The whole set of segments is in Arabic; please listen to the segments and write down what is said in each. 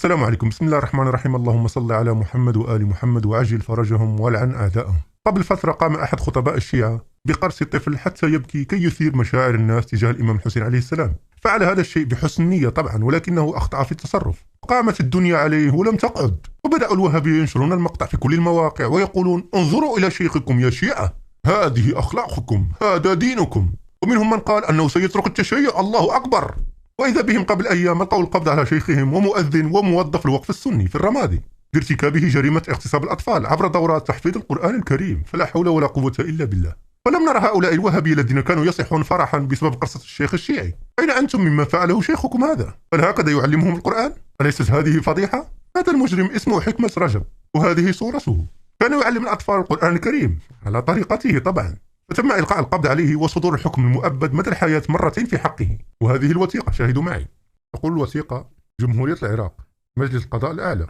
السلام عليكم. بسم الله الرحمن الرحيم. اللهم صل على محمد وآل محمد وعجل فرجهم ولعن أعدائهم. قبل فترة قام أحد خطباء الشيعة بقرص طفل حتى يبكي كي يثير مشاعر الناس تجاه الإمام الحسين عليه السلام. فعل هذا الشيء بحسن نية طبعا، ولكنه أخطأ في التصرف. قامت الدنيا عليه ولم تقعد، وبدأ الوهابية ينشرون المقطع في كل المواقع ويقولون: انظروا إلى شيخكم يا شيعة، هذه أخلاقكم، هذا دينكم. ومنهم من قال أنه سيترك التشيع، الله أكبر. وإذا بهم قبل أيام ألقوا القبض على شيخهم ومؤذن وموظف الوقف السني في الرمادي بارتكابه جريمة اغتصاب الأطفال عبر دورات تحفيظ القرآن الكريم. فلا حول ولا قوة إلا بالله. ولم نرى هؤلاء الوهابية الذين كانوا يصيحون فرحا بسبب قصة الشيخ الشيعي. أين أنتم مما فعله شيخكم هذا؟ هل هكذا يعلمهم القرآن؟ أليست هذه فضيحة؟ هذا المجرم اسمه حكمة رجب، وهذه صورته. كان يعلم الأطفال القرآن الكريم على طريقته طبعا. فتم إلقاء القبض عليه وصدور الحكم المؤبد مدى الحياة مرتين في حقه. وهذه الوثيقة، شاهدوا معي. تقول الوثيقة: جمهورية العراق، مجلس القضاء الأعلى،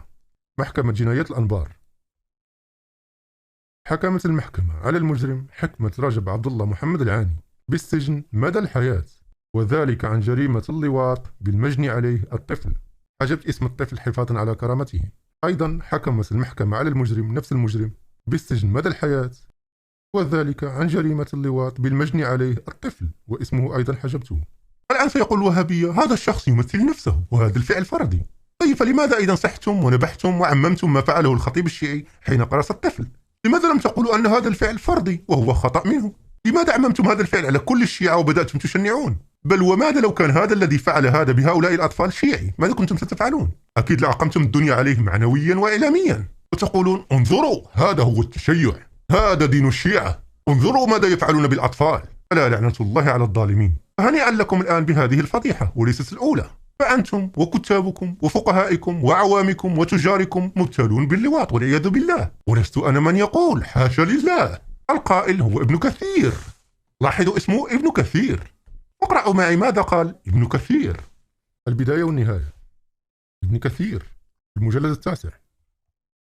محكمة جنايات الأنبار. حكمت المحكمة على المجرم حكمة رجب عبد الله محمد العاني بالسجن مدى الحياة، وذلك عن جريمة اللواط بالمجني عليه الطفل. حجبت اسم الطفل حفاظا على كرامته. أيضا حكمت المحكمة على المجرم، نفس المجرم، بالسجن مدى الحياة، وذلك عن جريمة اللواط بالمجني عليه الطفل، واسمه أيضا حجبته. الآن سيقول الوهابية: هذا الشخص يمثل نفسه وهذا الفعل فردي. طيب، فلماذا إذا صحتم ونبحتم وعممتم ما فعله الخطيب الشيعي حين قرص الطفل؟ لماذا لم تقولوا أن هذا الفعل فردي وهو خطأ منه؟ لماذا عممتم هذا الفعل على كل الشيعة وبدأتم تشنعون؟ بل وماذا لو كان هذا الذي فعل هذا بهؤلاء الأطفال شيعي؟ ماذا كنتم ستفعلون؟ أكيد لأقمتم الدنيا عليه معنويا وإعلاميا، وتقولون: انظروا، هذا هو التشيع، هذا دين الشيعة، انظروا ماذا يفعلون بالأطفال. ألا لعنة الله على الظالمين. فهنيئا لكم الآن بهذه الفضيحة، وليست الأولى. فأنتم وكتابكم وفقهائكم وعوامكم وتجاركم مبتلون باللواط والعياذ بالله. ولست أنا من يقول، حاشا لله. القائل هو ابن كثير. لاحظوا اسمه ابن كثير. اقرأوا معي ماذا قال ابن كثير. البداية والنهاية. ابن كثير المجلد 9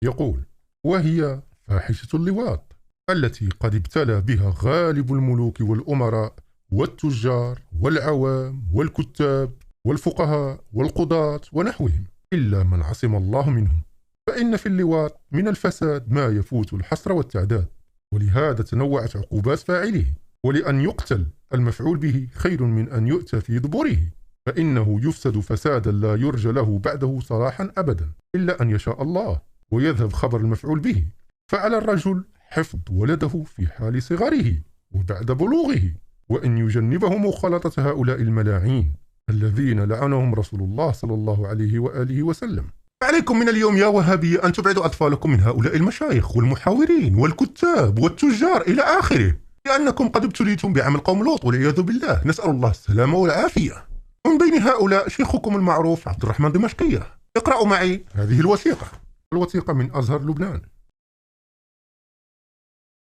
يقول: وهي فاحشة اللواط التي قد ابتلى بها غالب الملوك والأمراء والتجار والعوام والكتاب والفقهاء والقضاة ونحوهم، إلا من عصم الله منهم. فإن في اللواط من الفساد ما يفوت الحصر والتعداد، ولهذا تنوعت عقوبات فاعله. ولأن يقتل المفعول به خير من أن يؤتى في دبره، فإنه يفسد فسادا لا يرجى له بعده صلاحا أبدا، إلا أن يشاء الله ويذهب خبر المفعول به. فعلى الرجل حفظ ولده في حال صغره وبعد بلوغه، وأن يجنبه مخالطة هؤلاء الملاعين الذين لعنهم رسول الله صلى الله عليه وآله وسلم. عليكم من اليوم يا وهابية أن تبعدوا أطفالكم من هؤلاء المشايخ والمحاورين والكتاب والتجار إلى آخره، لأنكم قد ابتليتم بعمل قوم لوط والعياذ بالله. نسأل الله السلامة والعافية. ومن بين هؤلاء شيخكم المعروف عبد الرحمن دمشقية. اقرأوا معي هذه الوثيقة. الوثيقة من أزهر لبنان.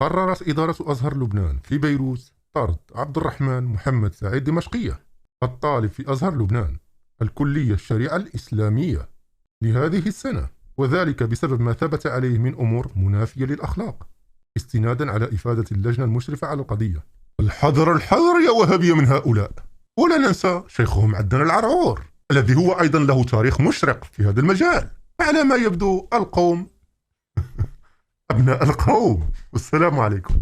قررت إدارة أزهر لبنان في بيروت طرد عبد الرحمن محمد سعيد دمشقية، الطالب في أزهر لبنان الكلية الشريعة الإسلامية لهذه السنة، وذلك بسبب ما ثبت عليه من أمور منافية للأخلاق، استنادا على إفادة اللجنة المشرفة على القضية. الحذر الحذر يا وهابية من هؤلاء. ولا ننسى شيخهم عدنان العرعور الذي هو أيضا له تاريخ مشرق في هذا المجال. على ما يبدو القوم أبناء القوم. والسلام عليكم.